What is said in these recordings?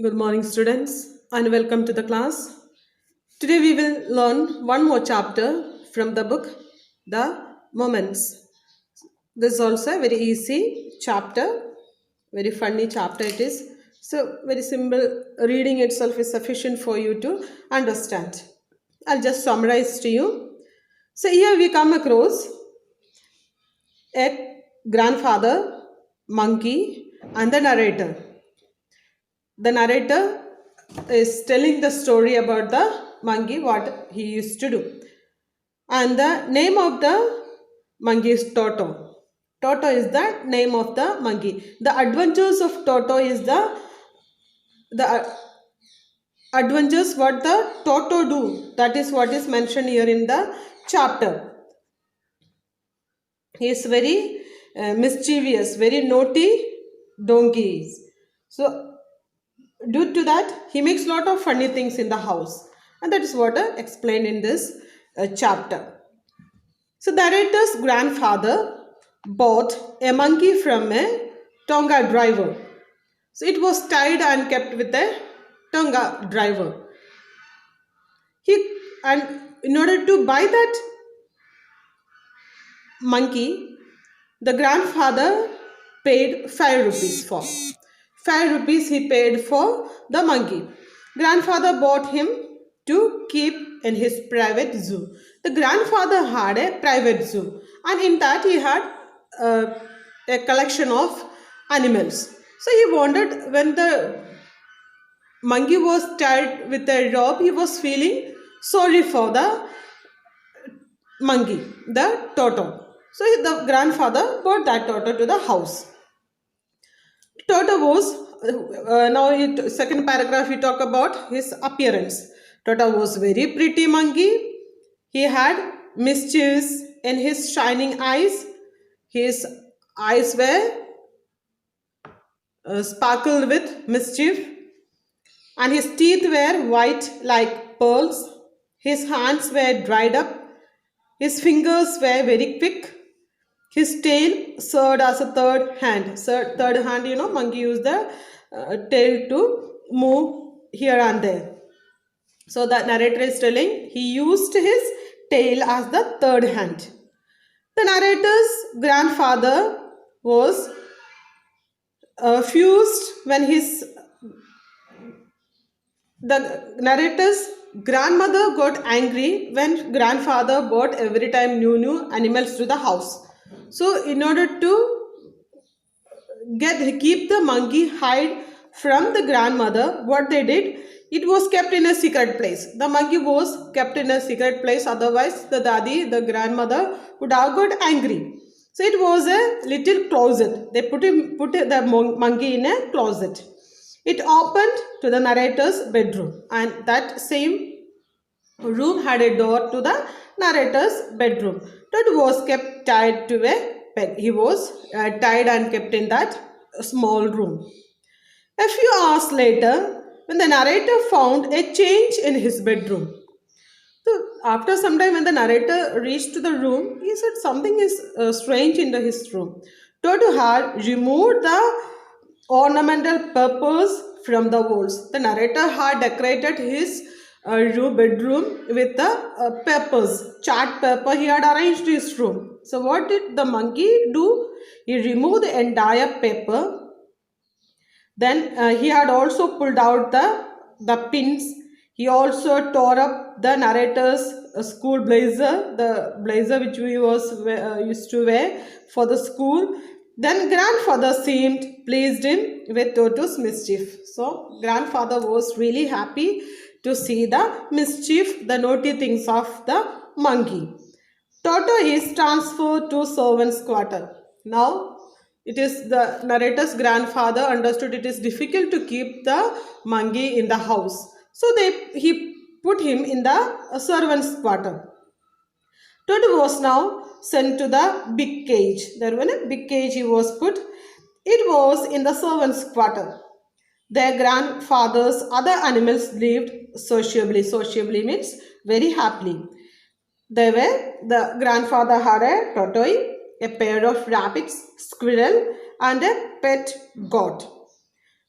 Good morning, students, and welcome to the class. Today we will learn one more chapter from the book, The Moments. This is also a very easy chapter, very funny chapter it is. So, very simple reading itself is sufficient for you to understand. I'll just summarize to you. So, here we come across a grandfather, monkey, and the narrator. The narrator is telling the story about the monkey, what he used to do. And the name of the monkey is Toto. Toto is the name of the monkey. The adventures of Toto is the adventures what the Toto do. That is what is mentioned here in the chapter. He is very mischievous, very naughty donkey. So due to that, he makes a lot of funny things in the house, and that is what I explained in this chapter. So the narrator's grandfather bought a monkey from a Tonga driver. So it was tied and kept with a Tonga driver. And in order to buy that monkey, the grandfather paid 5 rupees for. 5 rupees he paid for the monkey. Grandfather bought him to keep in his private zoo. The grandfather had a private zoo, and in that he had a collection of animals. So he wanted, when the monkey was tied with a rope, he was feeling sorry for the monkey, the Toto. So the grandfather brought that Toto to the house. Toto was, second paragraph we talk about his appearance. Toto was very pretty monkey. He had mischief in his shining eyes. His eyes were sparkled with mischief, and his teeth were white like pearls. His hands were dried up. His fingers were very quick. His tail served as a third hand. Third hand, monkey used the tail to move here and there. So the narrator is telling he used his tail as the third hand. The narrator's grandfather was fused when the narrator's grandmother got angry when grandfather brought every time new animals to the house. So in order to keep the monkey hide from the grandmother, what they did, it was kept in a secret place. The monkey was kept in a secret place, otherwise the dadi, the grandmother, would have got angry. So it was a little closet. They put the monkey in a closet. It opened to the narrator's bedroom, and that same room had a door to the narrator's bedroom. That was kept tied to a peg. He was tied and kept in that small room. A few hours later, when the narrator found a change in his bedroom. So after some time, when the narrator reached to the room, he said something is strange in his room. Toto had removed the ornamental peppers from the walls. The narrator had decorated his bedroom with the peppers, charred pepper. He had arranged his room. So what did the monkey do? He removed the entire pepper. Then he had also pulled out the pins. He also tore up the narrator's school blazer, the blazer which we used to wear for the school. Then grandfather seemed pleased with Toto's mischief. So grandfather was really happy to see the mischief, the naughty things of the monkey. Toto is transferred to servant's quarter. Now it is the narrator's grandfather understood it is difficult to keep the monkey in the house. So he put him in the servant's quarter. Toto was now sent to the big cage. There was a big cage he was put. It was in the servant's quarter. Their grandfather's other animals lived sociably. Sociably means very happily. The grandfather had a tortoise, a pair of rabbits, squirrel, and a pet goat.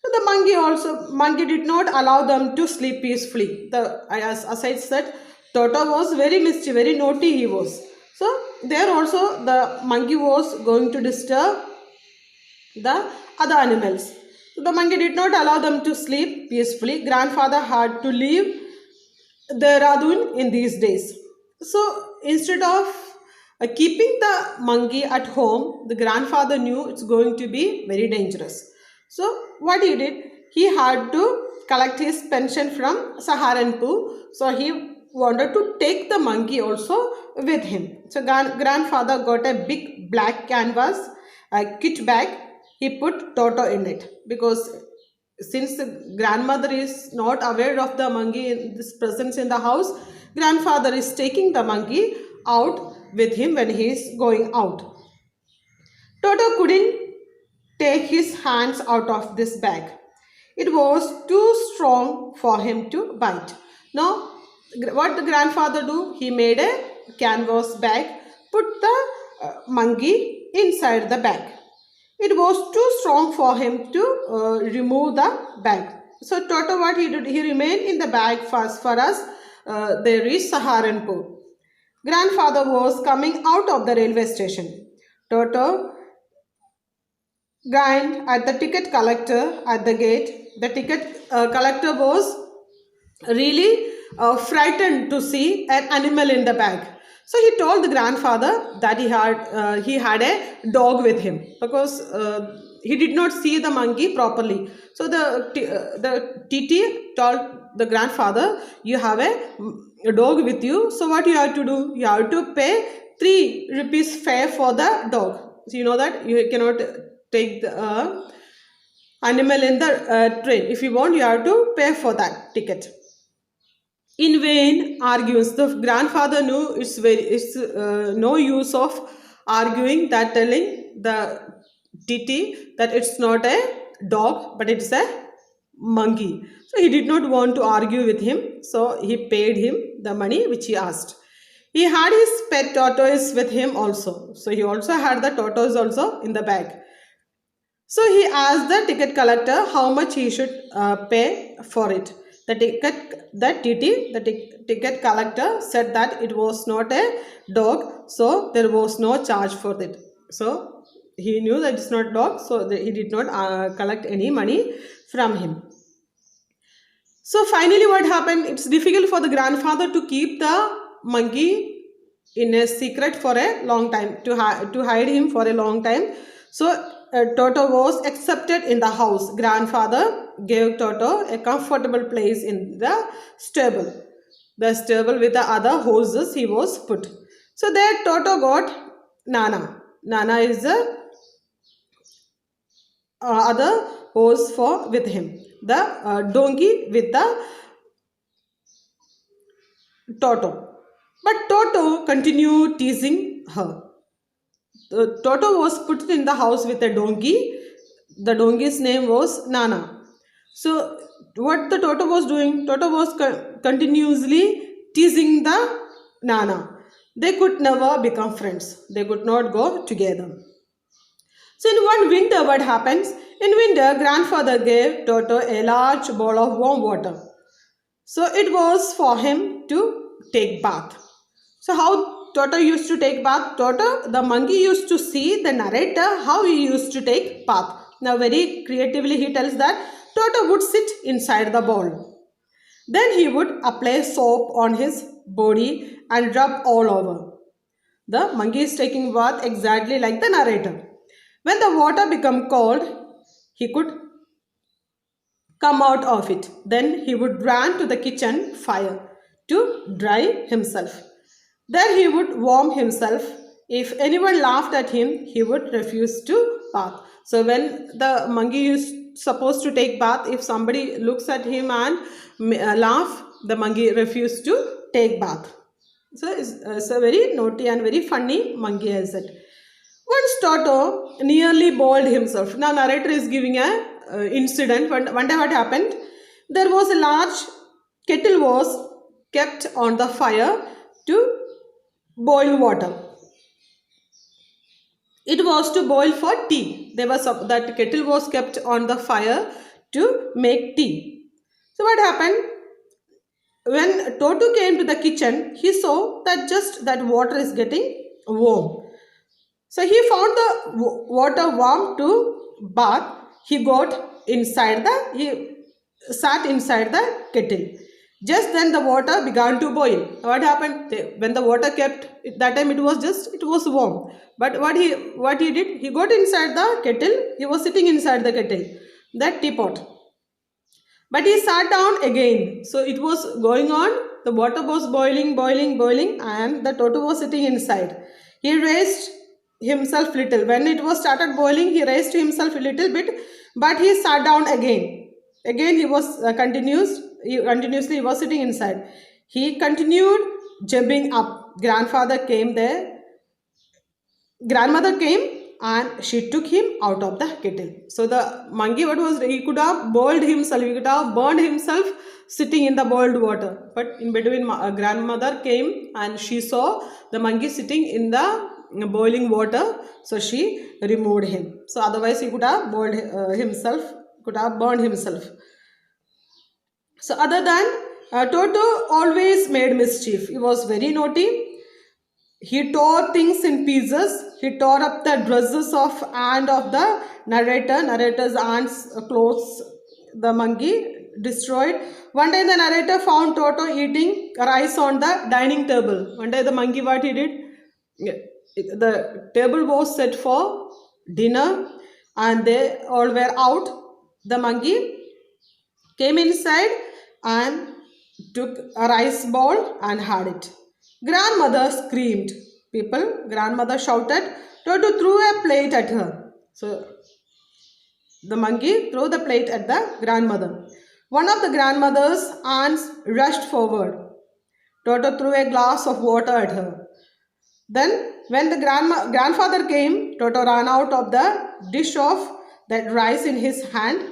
So the monkey did not allow them to sleep peacefully. As I said, Toto was very mischievous, very naughty he was. So there also the monkey was going to disturb the other animals. So the monkey did not allow them to sleep peacefully. Grandfather had to leave Dehradun in these days. So instead of keeping the monkey at home, the grandfather knew it's going to be very dangerous. So what he did, he had to collect his pension from Saharanpur. So he wanted to take the monkey also with him. So grandfather got a big black canvas kit bag. He put Toto in it because since the grandmother is not aware of the monkey in this presence in the house, grandfather is taking the monkey out with him when he is going out. Toto couldn't take his hands out of this bag. It was too strong for him to bite. Now, what the grandfather do? He made a canvas bag, put the monkey inside the bag. It was too strong for him to remove the bag. So Toto, what he did, he remained in the bag first for us. They reached Saharanpur. Grandfather was coming out of the railway station. Toto grinned at the ticket collector at the gate. The ticket collector was really frightened to see an animal in the bag. So he told the grandfather that he had a dog with him because he did not see the monkey properly. So the TT told the grandfather, you have a dog with you. So what you have to do? You have to pay 3 rupees fare for the dog. So you know that you cannot take the animal in the train. If you want, you have to pay for that ticket. In vain argues. The grandfather knew it's no use of arguing, that telling the TT that it's not a dog but it's a monkey. So he did not want to argue with him. So he paid him the money which he asked. He had his pet tortoise with him also. So he also had the tortoise also in the bag. So he asked the ticket collector how much he should pay for it. The ticket collector said that it was not a dog, so there was no charge for it. So he knew that it's not dog, so he did not collect any money from him. So finally what happened, it's difficult for the grandfather to keep the monkey in a secret for a long time, to hide him for a long time. So Toto was accepted in the house. Grandfather gave Toto a comfortable place in the stable. The stable with the other horses he was put. So there Toto got Nana. Nana is the other horse for with him. The donkey with the Toto. But Toto continued teasing her. Toto was put in the house with a donkey. The donkey's name was Nana. So what the Toto was doing? Toto was continuously teasing the Nana. They could never become friends. They could not go together. So in one winter, what happens? In winter, grandfather gave Toto a large bowl of warm water. So it was for him to take bath. So how Toto used to take bath? Toto, the monkey, used to see the narrator how he used to take bath. Now very creatively he tells that Toto would sit inside the bowl. Then he would apply soap on his body and rub all over. The monkey is taking bath exactly like the narrator. When the water became cold, he could come out of it. Then he would run to the kitchen fire to dry himself. Then he would warm himself. If anyone laughed at him, he would refuse to bath. So when the monkey is supposed to take bath, if somebody looks at him and laugh, the monkey refused to take bath. So it's a very naughty and very funny monkey, is it? Once Toto nearly boiled himself. Now narrator is giving a incident. One day what happened? There was a large kettle was kept on the fire to boil water. It was to boil for tea. That kettle was kept on the fire to make tea. So what happened? When Toto came to the kitchen, he saw that just that water is getting warm. So he found the water warm to bath. He sat inside the kettle. Just then the water began to boil. What happened? When the water kept, that time it was warm. But what he did, he got inside the kettle. He was sitting inside the kettle, that teapot. But he sat down again. So it was going on. The water was boiling, and the Toto was sitting inside. He raised himself little. When it was started boiling, he raised himself a little bit, but he sat down again. Again, he was continuously he was sitting inside. He continued jumping up. Grandfather came there. Grandmother came and she took him out of the kettle. So the monkey, he could have boiled himself, he could have burned himself sitting in the boiled water. But in between, grandmother came and she saw the monkey sitting in the boiling water, so she removed him. So otherwise he could have boiled himself, could have burned himself. So other than Toto always made mischief. He was very naughty. He tore things in pieces. He tore up the dresses of the narrator's aunt's clothes. The monkey destroyed. One day the narrator found Toto eating rice on the dining table. One day the monkey, what he did? The table was set for dinner and they all were out. The monkey came inside and took a rice bowl and had it. Grandmother screamed. Grandmother shouted. Toto threw a plate at her. So the monkey threw the plate at the grandmother. One of the grandmother's aunts rushed forward. Toto threw a glass of water at her. Then when the grandfather came, Toto ran out of the dish of that rice in his hand.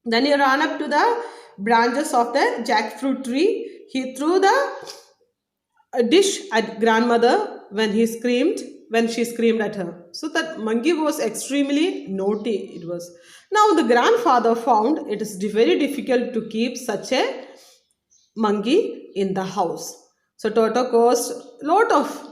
Then he ran up to the branches of the jackfruit tree. He threw the dish at grandmother when she screamed at her. So that monkey was extremely naughty. It was. Now the grandfather found it is very difficult to keep such a monkey in the house. So Toto caused a lot of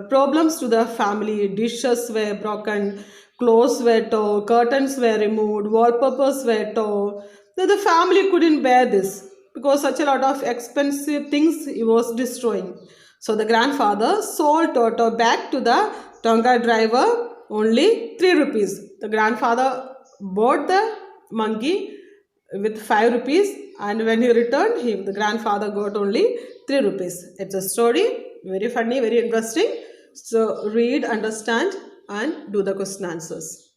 problems to the family. Dishes were broken, clothes were torn, curtains were removed, wallpapers were torn. So the family couldn't bear this because such a lot of expensive things he was destroying. So the grandfather sold Toto back to the Tonga driver only 3 rupees. The grandfather bought the monkey with 5 rupees and when he returned him, the grandfather got only 3 rupees. It's a story, very funny, very interesting. So read, understand and do the question answers.